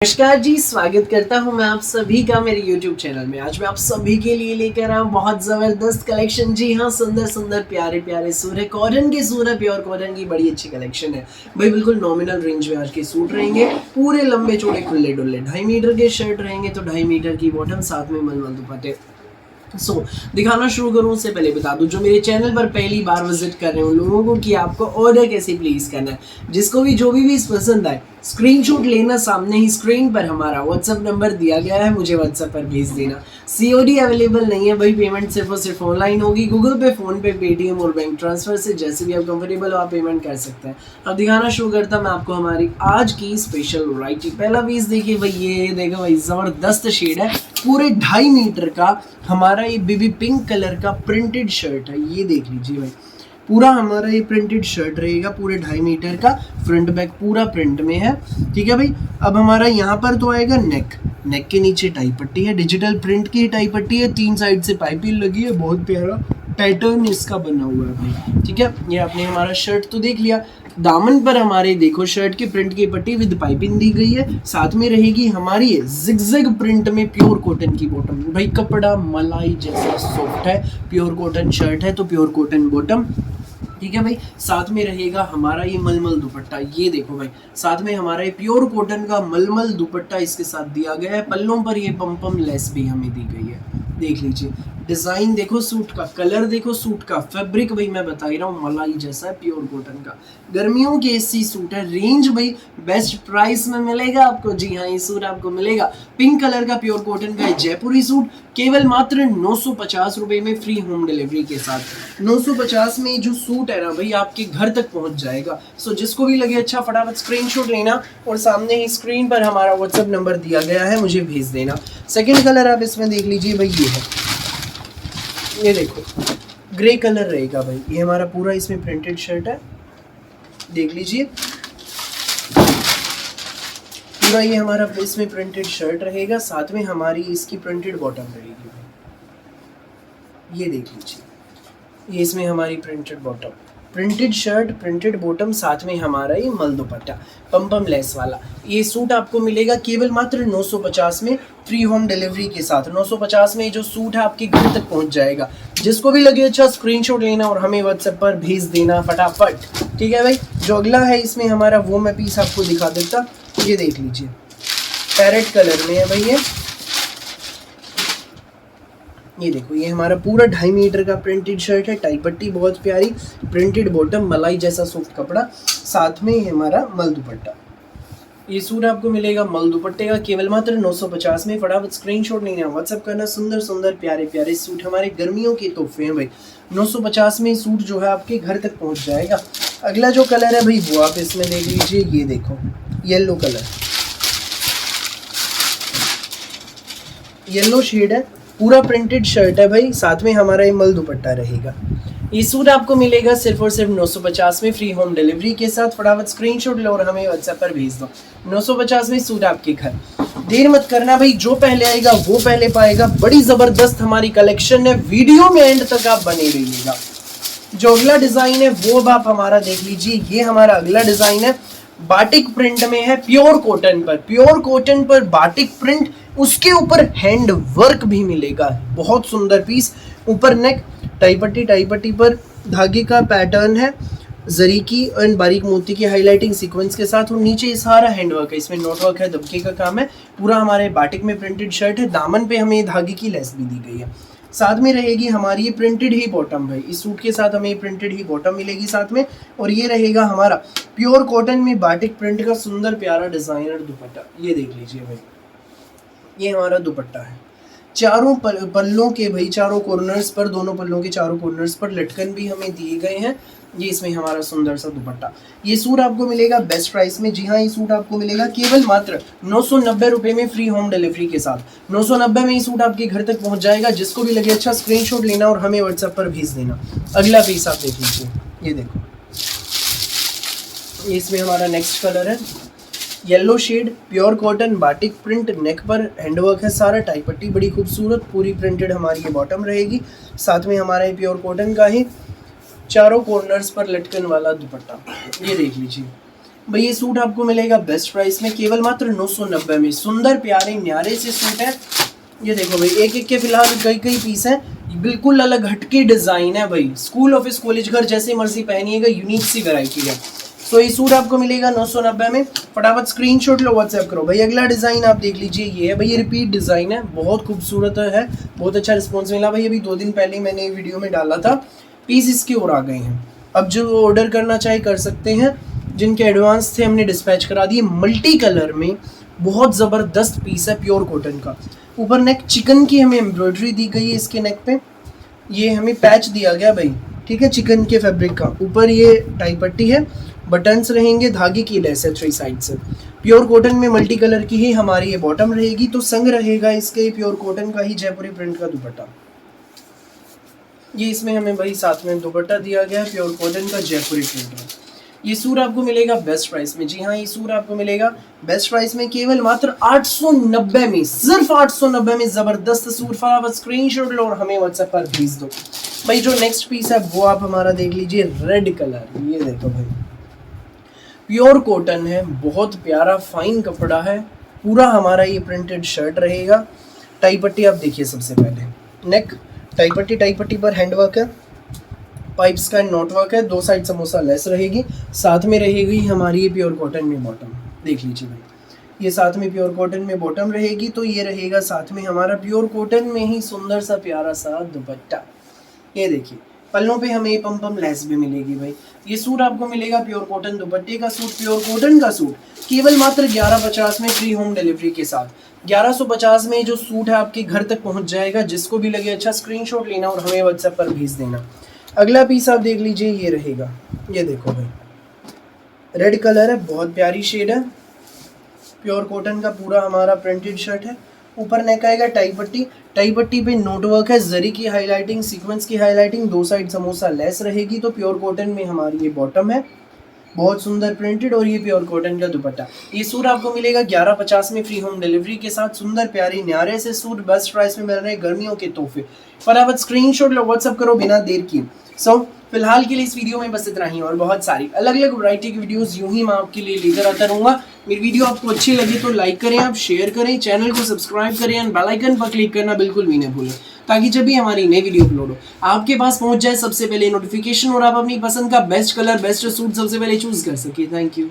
नमस्कार जी, स्वागत करता हूं मैं आप सभी का मेरे YouTube चैनल में। आज मैं आप सभी के लिए लेकर आया हूं बहुत ज़बरदस्त कलेक्शन। जी हाँ, सुंदर सुंदर प्यारे प्यारे सूट है, कॉटन के सूट है, प्योर कॉटन की बड़ी अच्छी कलेक्शन है भाई। बिल्कुल नॉमिनल रेंज में आज के सूट रहेंगे, पूरे लंबे चौड़े खुले डुल्ले। 2.5 मीटर के शर्ट रहेंगे तो 2.5 मीटर की बॉटम, साथ में मलमल दुपट्टे। दिखाना शुरू करूं उससे पहले बता दूं, जो मेरे चैनल पर पहली बार विजिट कर रहे हैं उन लोगों को कि आपको ऑर्डर कैसे प्लेस करना है। जिसको भी जो भी पसंद आए स्क्रीनशॉट लेना, सामने ही स्क्रीन पर हमारा व्हाट्सएप नंबर दिया गया है, मुझे व्हाट्सएप पर भेज देना। सीओडी अवेलेबल नहीं है भाई, पेमेंट सिर्फ और सिर्फ ऑनलाइन होगी, गूगल पे, फोन पे, पेटीएम और बैंक ट्रांसफर से जैसे भी आप कंफर्टेबल हो आप पेमेंट कर सकते हैं। अब दिखाना शुरू करता मैं आपको हमारी आज की स्पेशल वैरायटी। पहला पीस देखिए भाई, ये देखो भाई, जबरदस्त शेड है, पूरे 2.5 मीटर का हमारा ये बेबी पिंक कलर का प्रिंटेड शर्ट है। ये देख लीजिए भाई, पूरा हमारा ये प्रिंटेड शर्ट रहेगा, पूरे 2.5 मीटर का, फ्रंट बैक पूरा प्रिंट में है। ठीक है भाई। अब हमारा यहाँ पर तो आएगा नेक के नीचे टाई पट्टी है, डिजिटल प्रिंट की टाई पट्टी है, 3 साइड से पाइपिंग लगी है, बहुत प्यारा पैटर्न इसका बना हुआ है भाई। ठीक है, ये आपने हमारा शर्ट तो देख लिया। दामन पर हमारे देखो शर्ट की प्रिंट की पट्टी विद पाइपिंग दी गई है, साथ में रहेगी हमारी जिगजैग प्रिंट में प्योर कॉटन की बॉटम। भाई कपड़ा मलाई जैसा सॉफ्ट है, प्योर कॉटन शर्ट है तो प्योर कॉटन बॉटम। ठीक है भाई, साथ में रहेगा हमारा ये मलमल दुपट्टा। ये देखो भाई, साथ में हमारा ये प्योर कॉटन का मलमल दुपट्टा इसके साथ दिया गया है। पल्लों पर ये पम लेस भी हमें दी गई है, देख लीजिए। डिजाइन देखो, सूट का कलर देखो, सूट का फैब्रिक भाई मैं बता ही रहा हूँ मलाई जैसा है, प्योर कॉटन का। गर्मियों के एसी सूट है, रेंज भाई बेस्ट प्राइस में मिलेगा आपको। जी हाँ, ये सूट आपको मिलेगा पिंक कलर का प्योर कॉटन का जयपुरी सूट, केवल मात्र 950 रुपए में, फ्री होम डिलीवरी के साथ। 950 में जो सूट है ना भाई आपके घर तक पहुंच जाएगा। सो जिसको भी लगे अच्छा, फटाफट स्क्रीनशॉट लेना और सामने ही स्क्रीन पर हमारा व्हाट्सएप नंबर दिया गया है, मुझे भेज देना। सेकेंड कलर आप इसमें देख लीजिए भाई, ये है, ये देखो ग्रे कलर रहेगा भाई। ये हमारा पूरा इसमें प्रिंटेड शर्ट है, देख लीजिए पूरा ये हमारा इसमें प्रिंटेड शर्ट रहेगा, साथ में हमारी इसकी प्रिंटेड बॉटम रहेगी भाई। ये देख लीजिए, ये इसमें हमारी printed bottom, printed shirt, printed bottom, साथ में हमारा ये मल दुपट्टा पम लेस वाला। ये सूट आपको मिलेगा केवल मात्र 950 में, फ्री होम डिलीवरी के साथ। 950 में जो सूट है आपके घर तक पहुंच जाएगा। जिसको भी लगे अच्छा, स्क्रीनशॉट लेना और हमें व्हाट्सएप पर भेज देना फटाफट। ठीक है भाई। जो अगला है इसमें हमारा, वो मैं पीस आपको दिखा देता। ये देख लीजिए, पैरेट कलर में है भाई ये देखो, ये हमारा पूरा 2.5 मीटर का प्रिंटेड शर्ट है, टाई पट्टी बहुत प्यारी, प्रिंटेड बॉटम, मलाई जैसा सॉफ्ट कपड़ा, साथ में ये हमारा मल दुपट्टा। ये सूट आपको मिलेगा मल दुपट्टे का केवल मात्र 950 में। फटाफट स्क्रीनशॉट लेना, व्हाट्सएप करना। सुंदर सुंदर प्यारे प्यारे सूट हमारे गर्मियों के तोहफे हैं भाई। 950 में सूट जो है आपके घर तक पहुंच जाएगा। अगला जो कलर है भाई वो आप इसमें देख लीजिए, ये देखो येलो कलर, येलो शेड है, पूरा प्रिंटेड शर्ट है भाई, साथ में हमारा ये मल दुपट्टा रहेगा। ये सूट आपको मिलेगा सिर्फ और सिर्फ 950 में, फ्री होम डिलीवरी के साथ। फटाफट स्क्रीनशॉट लो और हमें व्हाट्सएप पर भेज दो। 950 में सूट आपके घर। देर मत करना भाई, जो पहले आएगा वो पहले पाएगा। बड़ी जबरदस्त हमारी कलेक्शन है, वीडियो में एंड तक आप बने रहिएगा। जो अगला डिजाइन है वो अब आप हमारा देख लीजिए। ये हमारा अगला डिजाइन है, बाटिक प्रिंट में है, प्योर कॉटन पर, प्योर कॉटन पर बाटिक प्रिंट, उसके ऊपर हैंड वर्क भी मिलेगा। बहुत सुंदर पीस, ऊपर नेक, टाई पट्टी पर धागे का पैटर्न है, जरी की एंड बारीक मोती की हाईलाइटिंग सीक्वेंस के साथ, और नीचे सारा हैंडवर्क है, इसमें नोट वर्क है, दबके का काम है। पूरा हमारे बाटिक में प्रिंटेड शर्ट है, दामन पे हमें धागे की लेस भी दी गई है। साथ में रहेगी हमारी ये प्रिंटेड ही बॉटम भाई। इस सूट के साथ हमें प्रिंटेड ही बॉटम मिलेगी साथ में, और ये रहेगा हमारा प्योर कॉटन में बाटिक प्रिंट का सुंदर प्यारा डिजाइनर दुपट्टा। ये देख लीजिए भाई, ये हमारा दुपट्टा है। चारों पल्लों के भाई, चारों कॉर्नर्स पर, दोनों पल्लों के चारों कॉर्नर्स पर लटकन भी हमें दिए गए हैं। ये इसमें हमारा सुंदर सा दुपट्टा। ये सूट आपको मिलेगा बेस्ट प्राइस में। जी हाँ, ये सूट आपको मिलेगा केवल मात्र 990 रुपये में, फ्री होम डिलीवरी के साथ। 990 में ये सूट आपके घर तक पहुंच जाएगा। जिसको भी लगे अच्छा, स्क्रीनशॉट लेना और हमें व्हाट्सएप पर भेज देना। अगला पीस आप देख लीजिए, ये देखो, इसमें हमारा नेक्स्ट कलर है yellow shade, pure cotton, batik print, neck पर हैंडवर्क है सारा, टाई पट्टी बड़ी खूबसूरत, पूरी प्रिंटेड हमारी ये बॉटम रहेगी। साथ में हमारा ये प्योर कॉटन का ही चारों कॉर्नर्स पर लटकन वाला दुपट्टा। ये देख लीजिए, भाई ये सूट आपको मिलेगा बेस्ट प्राइस में केवल मात्र 990 में। सुंदर प्यारे न्यारे से सूट है। ये देखो भाई, एक एक के फिलहाल कई कई पीस हैं, बिल्कुल अलग हटके डिजाइन है भाई। स्कूल ऑफिस कॉलेज घर जैसे मर्जी पहनिएगा, यूनिक सी वैरायटी है। तो ये सूट आपको मिलेगा 990 में। फटाफट स्क्रीनशॉट लो, व्हाट्सएप करो भाई। अगला डिजाइन आप देख लीजिए, ये है भाई, ये रिपीट डिजाइन है, बहुत खूबसूरत है, बहुत अच्छा रिस्पॉन्स मिला भाई। अभी 2 दिन पहले मैंने वीडियो में डाला था, पीस इसके और आ गए हैं। अब जो ऑर्डर करना चाहे कर सकते हैं, जिनके एडवांस थे हमने डिस्पैच करा दिए। मल्टी कलर में बहुत ज़बरदस्त पीस है, प्योर कॉटन का। ऊपर नेक चिकन की हमें एम्ब्रॉयडरी दी गई है इसके नेक पे। ये हमें पैच दिया गया भाई, ठीक है, चिकन के फैब्रिक का। ऊपर ये टाई पट्टी है, बटन्स रहेंगे, धागे की लेस है 3 साइड से। प्योर कॉटन में मल्टी कलर की ही हमारी ये बॉटम रहेगी। तो संग रहेगा इसके प्योर कॉटन का ही जयपुरी प्रिंट का दुपट्टा। ये इसमें हमें भाई साथ में दुपट्टा दिया गया है, प्योर कॉटन का जयपुरी प्रिंट का। ये सूट आपको मिलेगा बेस्ट प्राइस में। जी हाँ, ये सूट आपको मिलेगा बेस्ट प्राइस में केवल मात्र 890 में, सिर्फ 890 में। जबरदस्त सूट। फटाफट स्क्रीनशॉट लो और हमें व्हाट्सएप पर भेज दो भाई। जो नेक्स्ट पीस है वो आप हमारा देख लीजिए, रेड कलर। ये देखो भाई, प्योर कॉटन है, बहुत प्यारा फाइन कपड़ा है। पूरा हमारा ये प्रिंटेड शर्ट रहेगा। टाई पट्टी आप देखिए, सबसे पहले नेक टाई पट्टी, टाई पट्टी पर हैंडवर्क है, पाइप्स का नॉट वर्क है, 2 साइड समोसा लेस रहेगी। साथ में रहेगी हमारी ये प्योर कॉटन में बॉटम। देख लीजिए भाई, ये साथ में प्योर कॉटन में बॉटम रहेगी। तो ये रहेगा साथ में हमारा प्योर कॉटन में ही सुंदर सा प्यारा सा दुपट्टा। ये देखिए, पल्लों पे हमें पम पम लेस भी मिलेगी भाई। ये सूट आपको मिलेगा प्योर कॉटन दुपट्टे का सूट, प्योर कॉटन का सूट, केवल मात्र 1150 में, फ्री होम डिलीवरी के साथ। 1150 में जो सूट है आपके घर तक पहुंच जाएगा। जिसको भी लगे अच्छा, स्क्रीनशॉट लेना और हमें व्हाट्सएप पर भेज देना। अगला पीस आप देख लीजिए, ये रहेगा। ये देखो भाई, रेड कलर है, बहुत प्यारी शेड है। प्योर कॉटन का पूरा हमारा प्रिंटेड शर्ट है। ऊपर नेक आएगा टाई पट्टी, टाई पट्टी पे नोट वर्क है, जरी की हाईलाइटिंग, सीक्वेंस की हाईलाइटिंग, 2 साइड समोसा लेस रहेगी। तो प्योर कॉटन में हमारी ये बॉटम है, बहुत सुंदर प्रिंटेड। और ये प्योर कॉटन का दुपट्टा। ये सूट आपको मिलेगा 1150 में, फ्री होम डिलीवरी के साथ। सुंदर प्यारी न्यारे से सूट बेस्ट प्राइस में मिल रहे हैं, गर्मियों के तोहफे। फटाफट स्क्रीनशॉट लो, व्हाट्सएप करो बिना देर किए। फिलहाल के लिए इस वीडियो में बस इतना ही, और बहुत सारी अलग अलग वैरायटी की वीडियोस यूं ही मैं आपके लिए लेकर आता रहूंगा। मेरी वीडियो आपको अच्छी लगी तो लाइक करें, आप शेयर करें, चैनल को सब्सक्राइब करें एंड बेल आइकन पर क्लिक करना बिल्कुल भी न भूलें, ताकि जब भी हमारी नई वीडियो अपलोड हो आपके पास पहुंच जाए सबसे पहले नोटिफिकेशन, और आप अपनी पसंद का बेस्ट कलर, बेस्ट सूट सबसे पहले चूज कर सके। Thank you.